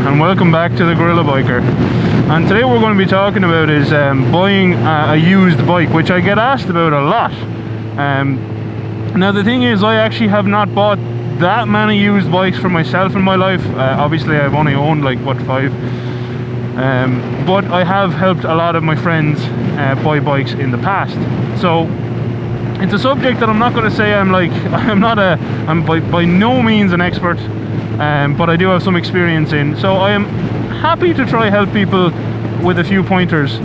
and welcome back to the GorillaBiker. And today we're going to be talking about is buying a used bike, which I get asked about a lot. Now the thing is, I actually have not bought that many used bikes for myself in my life. Obviously I've only owned like what, 5, but I have helped a lot of my friends buy bikes in the past. So it's a subject that I'm not going to say I'm by no means an expert, but I do have some experience in. So I am happy to try help people with a few pointers.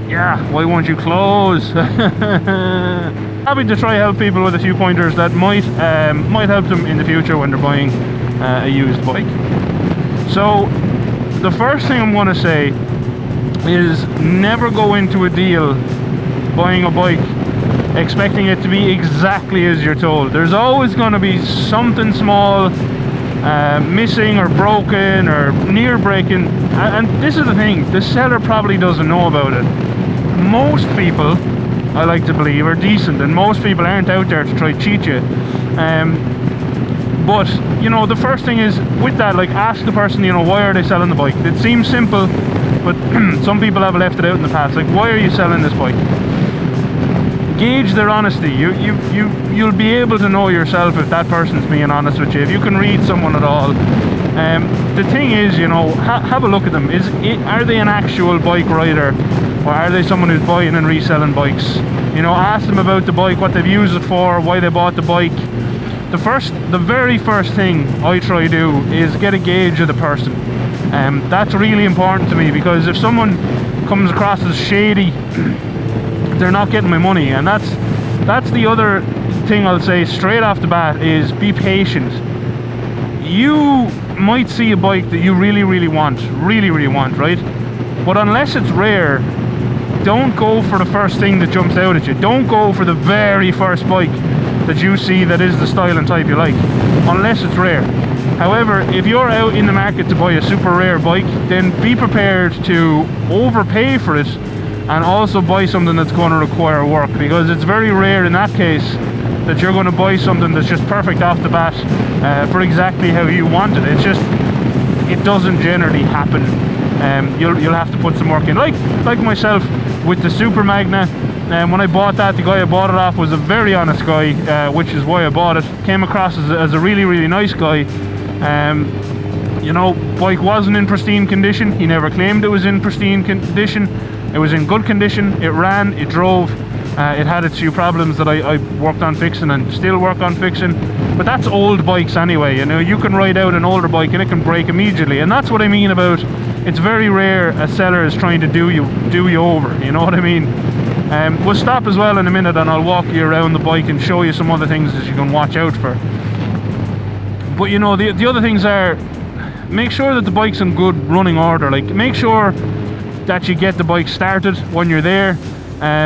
Yeah, why won't you close? Happy to try help people with a few pointers that might help them in the future when they're buying a used bike. So the first thing I'm going to say is never go into a deal buying a bike expecting it to be exactly as you're told. There's always going to be something small missing or broken or near breaking, and this is the thing, the seller probably doesn't know about it. Most people, I like to believe, are decent, and most people aren't out there to try to cheat you. But you know, the first thing is with that, like, ask the person, you know, why are they selling the bike? It seems simple, but some people have left it out in the past. Like, why are you selling this bike? Gauge their honesty. You'll be able to know yourself if that person's being honest with you, if you can read someone at all. The thing is, you know, have a look at them. Are they an actual bike rider, or are they someone who's buying and reselling bikes? You know, ask them about the bike, what they've used it for, why they bought the bike. The very first thing I try to do is get a gauge of the person. That's really important to me, because if someone comes across as shady, they're not getting my money. And that's the other thing I'll say straight off the bat is be patient. You might see a bike that you really want, right? But unless it's rare, don't go for the first thing that jumps out at you. Don't go for the very first bike that you see that is the style and type you like, unless it's rare. However, if you're out in the market to buy a super rare bike, then be prepared to overpay for it and also buy something that's going to require work, because it's very rare in that case that you're going to buy something that's just perfect off the bat for exactly how you want it. It's just, it doesn't generally happen. You'll have to put some work in. Like myself with the Super Magna. When I bought that, the guy I bought it off was a very honest guy, which is why I bought it. Came across as a really nice guy. You know, bike wasn't in pristine condition. He never claimed it was in pristine condition. It was in good condition. It ran, it drove. It had its few problems that I worked on fixing and still work on fixing. But that's old bikes anyway. You know, you can ride out an older bike and it can break immediately. And that's what I mean about, it's very rare a seller is trying to do you over. You know what I mean? We'll stop as well in a minute and I'll walk you around the bike and show you some other things that you can watch out for. But you know, the other things are, make sure that the bike's in good running order. Like, make sure that you get the bike started when you're there.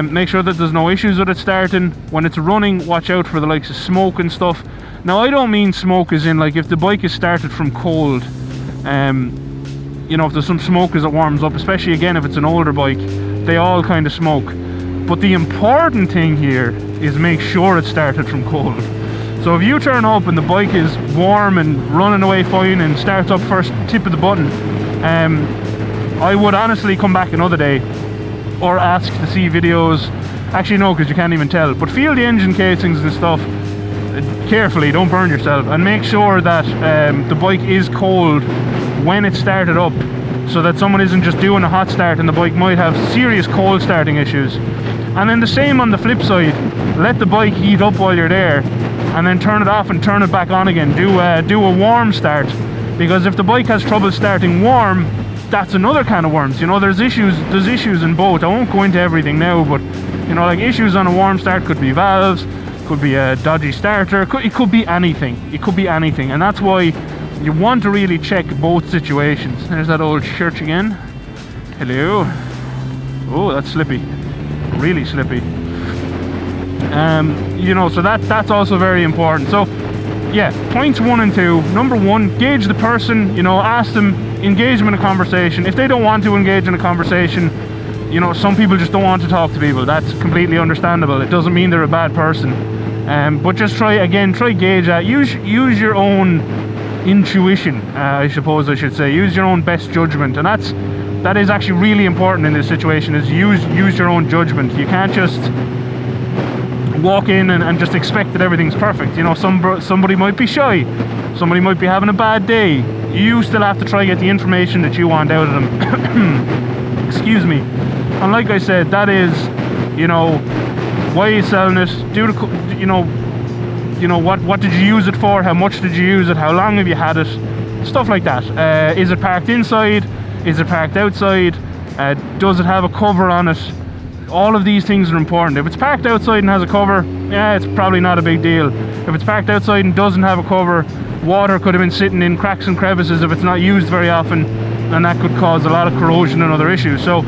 Make sure that there's no issues with it starting. When it's running, watch out for the likes of smoke and stuff. Now, I don't mean smoke as in, like, if the bike is started from cold, you know, if there's some smoke as it warms up, especially again if it's an older bike, they all kind of smoke. But the important thing here is make sure it started from cold. So if you turn up and the bike is warm and running away fine and starts up first tip of the button, I would honestly come back another day or ask to see videos. Actually no, because you can't even tell, but feel the engine casings and stuff carefully, don't burn yourself, and make sure that the bike is cold when it started up, so that someone isn't just doing a hot start and the bike might have serious cold starting issues. And then the same on the flip side, let the bike heat up while you're there and then turn it off and turn it back on again. Do a warm start, because if the bike has trouble starting warm, that's another can of worms. You know, there's issues in both. I won't go into everything now, but you know, like, issues on a warm start could be valves, could be a dodgy starter, it could be anything. It could be anything, and that's why you want to really check both situations. There's that old church again. Hello. Oh, that's slippy, really slippy. You know, so that's also very important. So yeah, points 1 and 2. Number 1, gauge the person. You know, ask them, engage them in a conversation. If they don't want to engage in a conversation, you know, some people just don't want to talk to people. That's completely understandable. It doesn't mean they're a bad person. But just try gauge that. Use your own intuition, I suppose I should say. Use your own best judgment, and that is actually really important in this situation, is use your own judgment. You can't just walk in and just expect that everything's perfect. You know, somebody might be shy, somebody might be having a bad day. You still have to try to get the information that you want out of them. Excuse me. And like I said, that is, you know, why are you selling it? You know, what did you use it for? How much did you use it? How long have you had it? Stuff like that. Is it parked inside? Is it parked outside? Does it have a cover on it? All of these things are important. If it's parked outside and has a cover, yeah, it's probably not a big deal. If it's parked outside and doesn't have a cover, water could have been sitting in cracks and crevices if it's not used very often, and that could cause a lot of corrosion and other issues. So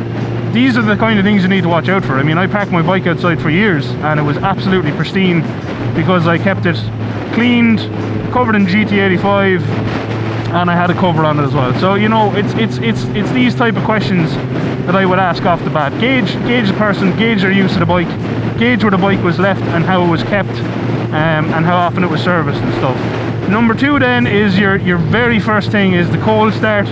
these are the kind of things you need to watch out for. I mean, I parked my bike outside for years and it was absolutely pristine because I kept it cleaned, covered in GT85, and I had a cover on it as well. So, you know, it's these type of questions that I would ask off the bat. Gauge the person, gauge their use of the bike, gauge where the bike was left and how it was kept, and how often it was serviced and stuff. Number 2 then is your very first thing is the cold start.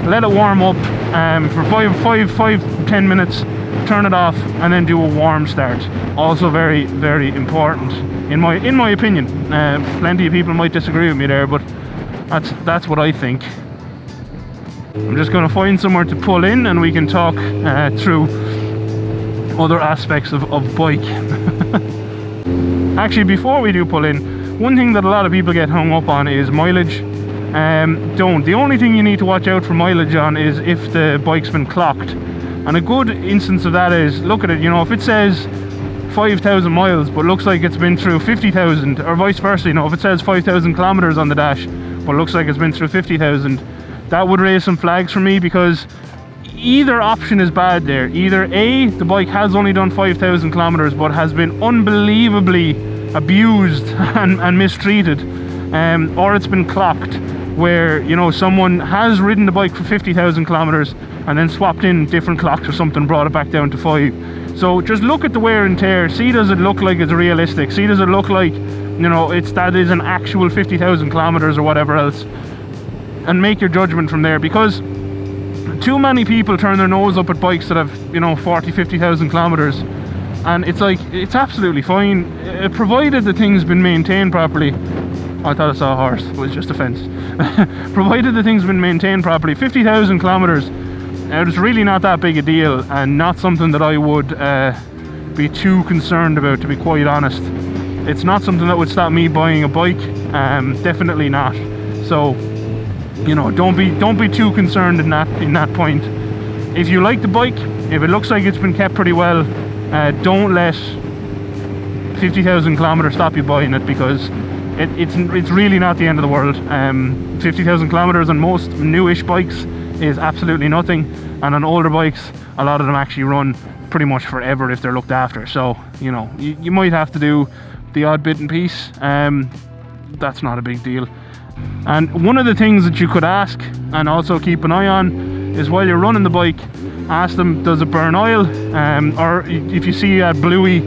Let it warm up for 5-10 minutes, turn it off, and then do a warm start. Also very, very important in my opinion. Plenty of people might disagree with me there, but that's what I think. I'm just going to find somewhere to pull in and we can talk through other aspects of bike. Actually, before we do pull in, one thing that a lot of people get hung up on is mileage. The only thing you need to watch out for mileage on is if the bike's been clocked. And a good instance of that is, look at it, you know, if it says 5,000 miles but looks like it's been through 50,000, or vice versa, you know, if it says 5,000 kilometers on the dash but looks like it's been through 50,000, that would raise some flags for me, because either option is bad there. Either A, the bike has only done 5,000 kilometers but has been unbelievably abused and mistreated, or it's been clocked, where, you know, someone has ridden the bike for 50,000 kilometers and then swapped in different clocks or something, brought it back down to 5. So just look at the wear and tear, see does it look like it's realistic, see does it look like, you know, that is an actual 50,000 kilometers or whatever else, and make your judgment from there. Because too many people turn their nose up at bikes that have, you know, 40-50,000 kilometers, and it's like, it's absolutely fine, provided the thing's been maintained properly. I thought I saw a horse, it was just a fence. Provided the thing's been maintained properly. 50,000 kilometers, it's really not that big a deal, and not something that I would be too concerned about, to be quite honest. It's not something that would stop me buying a bike, definitely not. So, you know, don't be too concerned in that point. If you like the bike, if it looks like it's been kept pretty well, don't let 50,000 kilometers stop you buying it, because it's really not the end of the world. 50,000 kilometers on most newish bikes is absolutely nothing, and on older bikes a lot of them actually run pretty much forever if they're looked after. So, you know, you might have to do the odd bit and piece. That's not a big deal. And one of the things that you could ask and also keep an eye on is, while you're running the bike, ask them, does it burn oil? Or if you see a bluey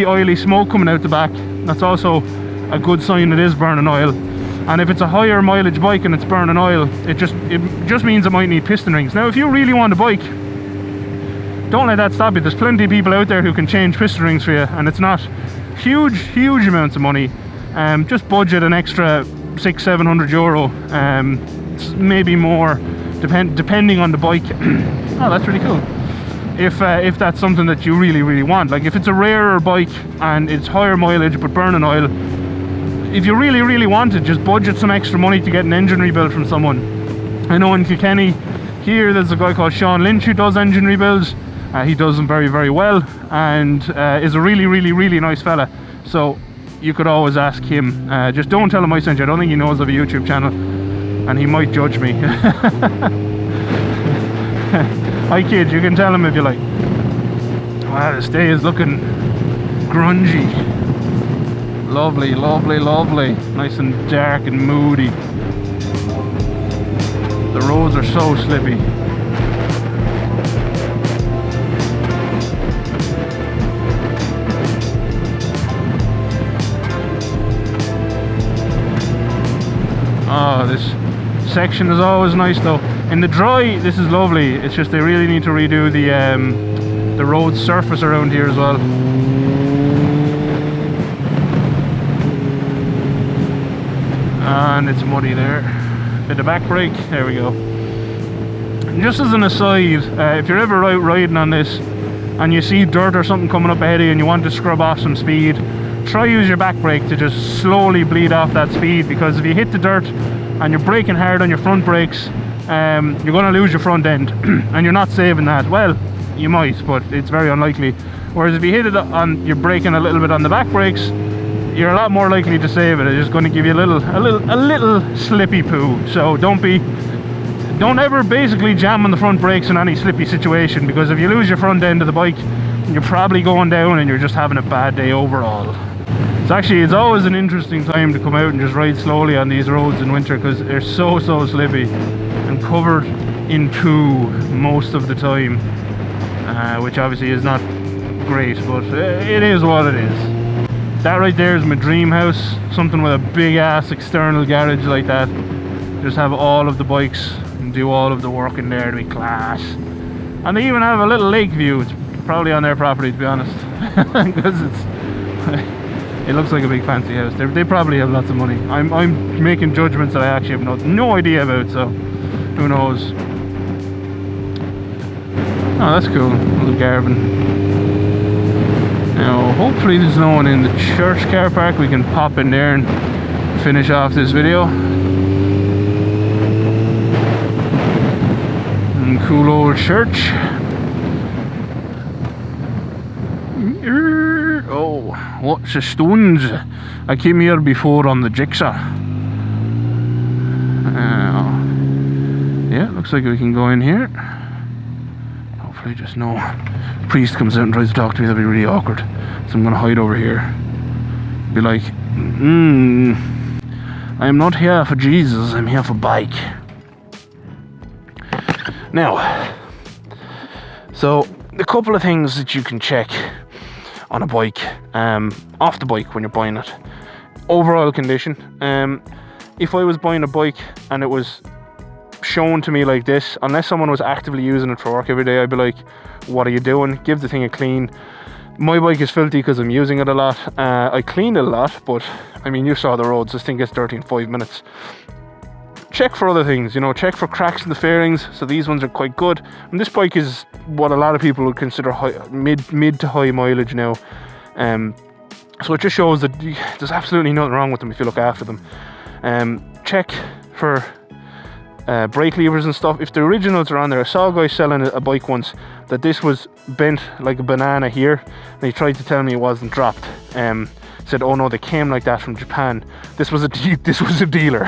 oily smoke coming out the back, that's also a good sign it is burning oil. And if it's a higher mileage bike and it's burning oil, it just means it might need piston rings. Now, if you really want a bike, don't let that stop you. There's plenty of people out there who can change piston rings for you, and it's not huge amounts of money. Just budget an extra 600-700 euro, maybe more, depending on the bike. Oh, that's really cool. If that's something that you really want, like if it's a rarer bike and it's higher mileage but burning oil, if you really want it, just budget some extra money to get an engine rebuild from someone. I know in Kilkenny here there's a guy called Sean Lynch who does engine rebuilds. He does them very well, and is a really nice fella. So you could always ask him. Just don't tell him I sent you. I don't think he knows of a YouTube channel, and he might judge me. Hi kid, you can tell him if you like. Wow, this day is looking grungy. Lovely. Nice and dark and moody. The roads are so slippy. Oh, this section is always nice though. In the dry, this is lovely. It's just they really need to redo the road surface around here as well. And it's muddy there. Bit of back brake, there we go. And just as an aside, if you're ever out riding on this and you see dirt or something coming up ahead of you and you want to scrub off some speed, try use your back brake to just slowly bleed off that speed, because if you hit the dirt and you're braking hard on your front brakes, you're going to lose your front end and you're not saving that. Well, you might, but it's very unlikely. Whereas if you hit it on, you're braking a little bit on the back brakes, you're a lot more likely to save it. It's just going to give you a little slippy poo. So don't ever basically jam on the front brakes in any slippy situation, because if you lose your front end of the bike, you're probably going down and you're just having a bad day overall. It's always an interesting time to come out and just ride slowly on these roads in winter, because they're so slippy and covered in poo most of the time, which obviously is not great, but it is what it is. That right there is my dream house, something with a big ass external garage like that. Just have all of the bikes and do all of the work in there to be class. And they even have a little lake view. It's probably on their property, to be honest, because it looks like a big fancy house. They probably have lots of money. I'm making judgments that I actually have no idea about, so who knows. Oh, that's cool, little Garvin. Now hopefully there's no one in the church car park. We can pop in there and finish off this video. And cool old church. Oh, what's the stones? I came here before on the jigsaw. Yeah, looks like we can go in here. Hopefully just no priest comes out and tries to talk to me. That'd be really awkward. So I'm gonna hide over here. Be like, I am not here for Jesus, I'm here for bike. Now, so a couple of things that you can check on a bike, off the bike when you're buying it. Overall condition. If I was buying a bike and it was shown to me like this, unless someone was actively using it for work every day, I'd be like, what are you doing? Give the thing a clean. My bike is filthy because I'm using it a lot. I cleaned it a lot, but I mean, you saw the roads. This thing gets dirty in 5 minutes. Check for other things, you know, check for cracks in the fairings. So these ones are quite good. And this bike is what a lot of people would consider mid to high mileage now. So it just shows that there's absolutely nothing wrong with them if you look after them. Check for brake levers and stuff. If the originals are on there, I saw a guy selling a bike once that this was bent like a banana here, and he tried to tell me it wasn't dropped. Said, oh no, they came like that from Japan. This was a dealer.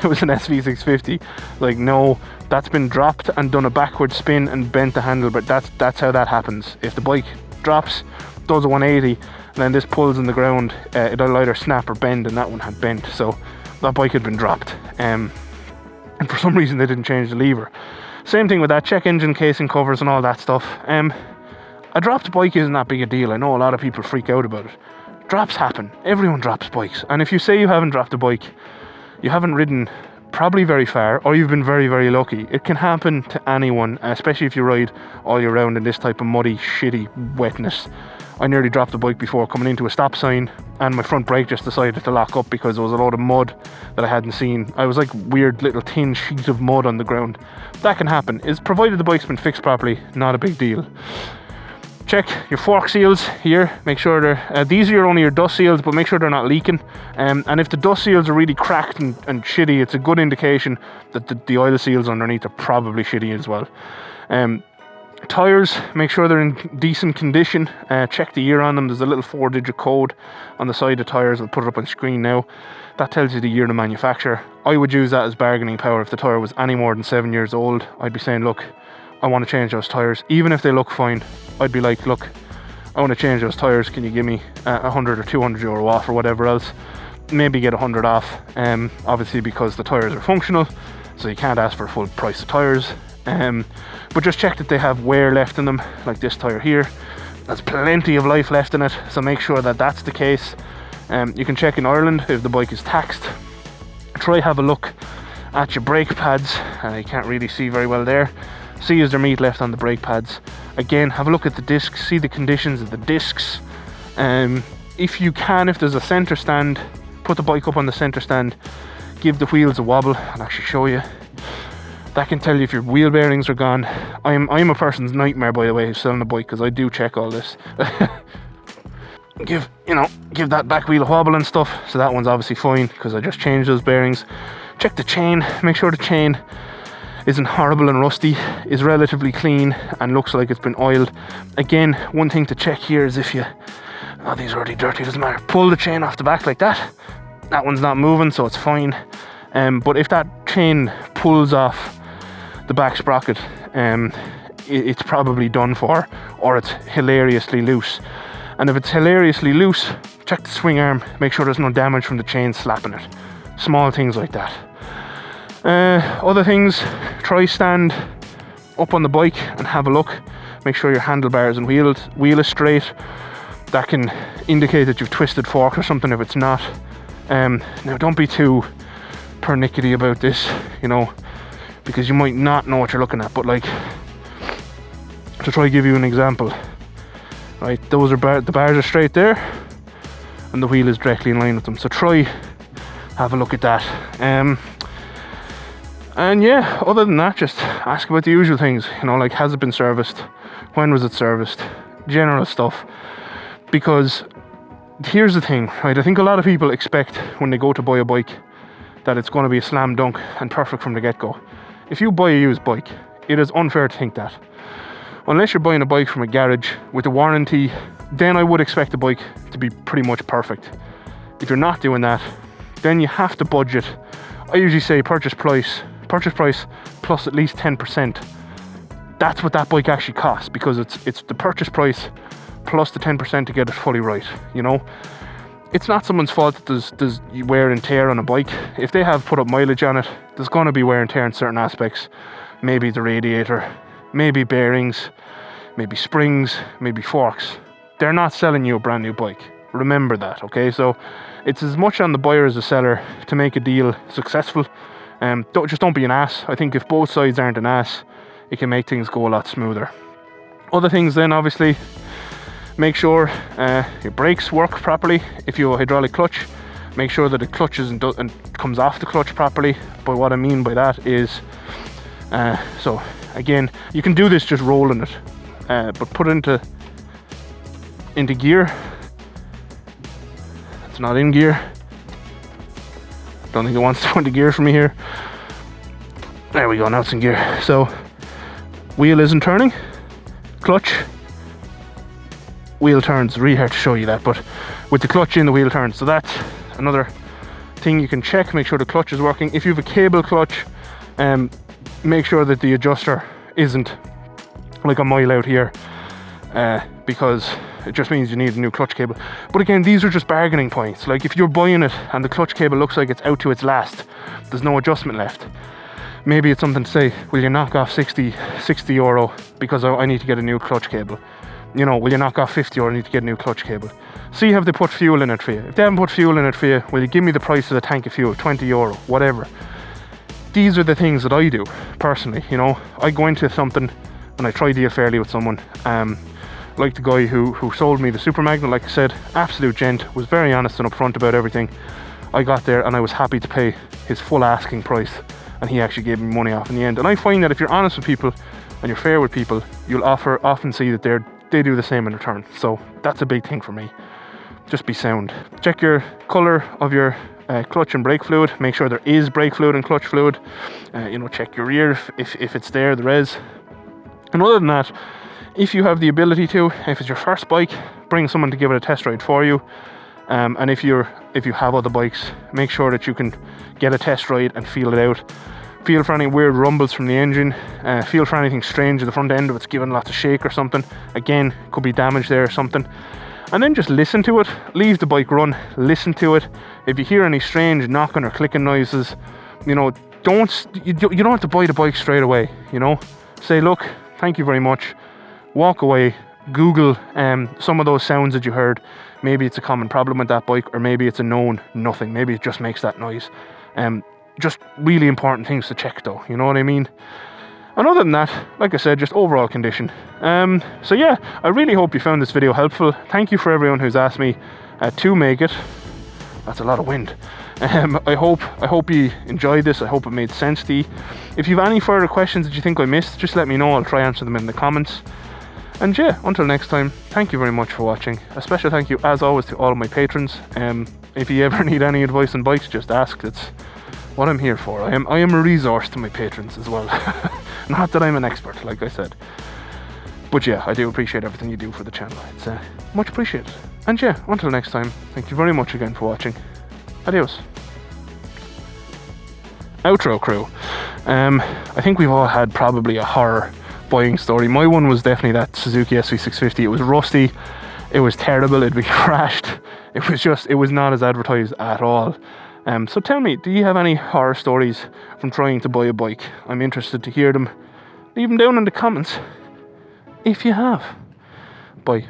It was an SV650. Like, no, that's been dropped and done a backward spin and bent the handle, but that's how that happens. If the bike drops, does a 180, and then this pulls in the ground, it'll either snap or bend, and that one had bent, so that bike had been dropped. And for some reason they didn't change the lever. Same thing with that. Check engine casing covers and all that stuff. A dropped bike isn't that big a deal. I know a lot of people freak out about it. Drops happen. Everyone drops bikes. And if you say you haven't dropped a bike, you haven't ridden probably very far, or you've been very lucky. It can happen to anyone, especially if you ride all year round in this type of muddy, shitty wetness. I nearly dropped the bike before coming into a stop sign, and my front brake just decided to lock up because there was a load of mud that I hadn't seen. I was like weird little thin sheet of mud on the ground. That can happen. Is provided the bike's been fixed properly, not a big deal. Check your fork seals here. Make sure they're these are only your dust seals, but make sure they're not leaking. And if the dust seals are really cracked and shitty, it's a good indication that the oil seals underneath are probably shitty as well. Tires, make sure they're in decent condition. Check the year on them. There's a little 4-digit code on the side of tires. I'll put it up on screen now. That tells you the year of the manufacturer. I would use that as bargaining power. If the tire was any more than 7 years old, I'd be saying, look, I want to change those tires. Even if they look fine, I'd be like, look, I want to change those tires. Can you give me 100 or 200 euro off or whatever else? Maybe get 100 off. Obviously, because the tires are functional, so you can't ask for full price of tires. But just check that they have wear left in them, like this tire here. There's plenty of life left in it, so make sure that that's the case. You can check in Ireland if the bike is taxed. Try have a look at your brake pads. You can't really see very well there. See, is there meat left on the brake pads? Again, have a look at the discs, see the conditions of the discs. If you can, if there's a center stand, put the bike up on the center stand, give the wheels a wobble. I'll actually show you. That can tell you if your wheel bearings are gone. I'm a person's nightmare, by the way, who's selling a bike, because I do check all this. give that back wheel a wobble and stuff. So that one's obviously fine because I just changed those bearings. Check the chain, make sure the chain isn't horrible and rusty, is relatively clean and looks like it's been oiled. Again, one thing to check here is if you, oh, these are already dirty, doesn't matter, pull the chain off the back like that. That one's not moving, so it's fine. But if that chain pulls off the back sprocket, it's probably done for, or it's hilariously loose. And if it's hilariously loose, check the swing arm, make sure there's no damage from the chain slapping it. Small things like that. Other things, try stand up on the bike and have a look. Make sure your handlebars and wheel is straight. That can indicate that you've twisted fork or something if it's not. Now don't be too pernickety about this, because you might not know what you're looking at, but like, to try to give you an example, right, those are the bars are straight there and the wheel is directly in line with them, so try have a look at that. And yeah, other than that, just ask about the usual things, like, has it been serviced, when was it serviced, general stuff. Because here's the thing, right, I think a lot of people expect when they go to buy a bike that it's going to be a slam dunk and perfect from the get-go. If you buy a used bike, it is unfair to think that. Unless you're buying a bike from a garage with a warranty, then I would expect the bike to be pretty much perfect. If you're not doing that, then you have to budget. I usually say purchase price plus at least 10%. That's what that bike actually costs, because it's the purchase price plus the 10% to get it fully right. It's not someone's fault that there's wear and tear on a bike. If they have put up mileage on it, there's going to be wear and tear in certain aspects. Maybe the radiator, maybe bearings, maybe springs, maybe forks. They're not selling you a brand new bike. Remember that, okay? So it's as much on the buyer as the seller to make a deal successful. Don't be an ass. I think if both sides aren't an ass, it can make things go a lot smoother. Other things then, obviously, make sure your brakes work properly. If you have a hydraulic clutch, make sure that the clutch and comes off the clutch properly. But what I mean by that is, so again, you can do this just rolling it, but put it into gear. It's not in gear. Don't think it wants to go into gear for me here. There we go, now it's in gear. So wheel isn't turning, clutch, wheel turns. Really hard to show you that, but with the clutch in, the wheel turns. So that's another thing you can check. Make sure the clutch is working. If you have a cable clutch, make sure that the adjuster isn't like a mile out here, because it just means you need a new clutch cable. But again, these are just bargaining points. Like, if you're buying it and the clutch cable looks like it's out to its last, there's no adjustment left, maybe it's something to say, will you knock off 60 euro because I need to get a new clutch cable? Will you knock off 50 euro, I need to get a new clutch cable? See, have they put fuel in it for you? If they haven't put fuel in it for you, will you give me the price of the tank of fuel, 20 euro, whatever. These are the things that I do personally. I go into something and I try deal fairly with someone. Like the guy who sold me the Super Magna, like I said, absolute gent, was very honest and upfront about everything. I got there and I was happy to pay his full asking price, and he actually gave me money off in the end. And I find that if you're honest with people and you're fair with people, you'll often see that they do the same in return. So that's a big thing for me. Just be sound. Check your colour of your clutch and brake fluid. Make sure there is brake fluid and clutch fluid. Check your rear if it's there, the res. And other than that, if you have the ability to, if it's your first bike, bring someone to give it a test ride for you. And if you have other bikes, make sure that you can get a test ride and feel it out. Feel for any weird rumbles from the engine. Feel for anything strange at the front end if it's giving lots of shake or something. Again, could be damage there or something. And then just listen to it. Leave the bike run. Listen to it. If you hear any strange knocking or clicking noises, you don't have to buy the bike straight away. Say, look, thank you very much. Walk away. Google some of those sounds that you heard. Maybe it's a common problem with that bike, or maybe it's a known nothing. Maybe it just makes that noise. Just really important things to check though, you know what I mean? And other than that, like I said, just overall condition. So yeah, I really hope you found this video helpful. Thank you for everyone who's asked me to make it. That's a lot of wind. I hope you enjoyed this. I hope it made sense to you. If you have any further questions that you think I missed, just let me know. I'll try answer them in the comments. And yeah, until next time, thank you very much for watching. A special thank you, as always, to all of my patrons. If you ever need any advice on bikes, just ask. That's what I'm here for. I am a resource to my patrons as well. Not that I'm an expert, like I said. But yeah, I do appreciate everything you do for the channel. It's much appreciated. And yeah, until next time, thank you very much again for watching. Adios. Outro crew. I think we've all had probably a horror buying story. My one was definitely that Suzuki SV650. It was rusty. It was terrible. It'd be crashed. It was not as advertised at all. So tell me, do you have any horror stories from trying to buy a bike? I'm interested to hear them. Leave them down in the comments if you have. Bye.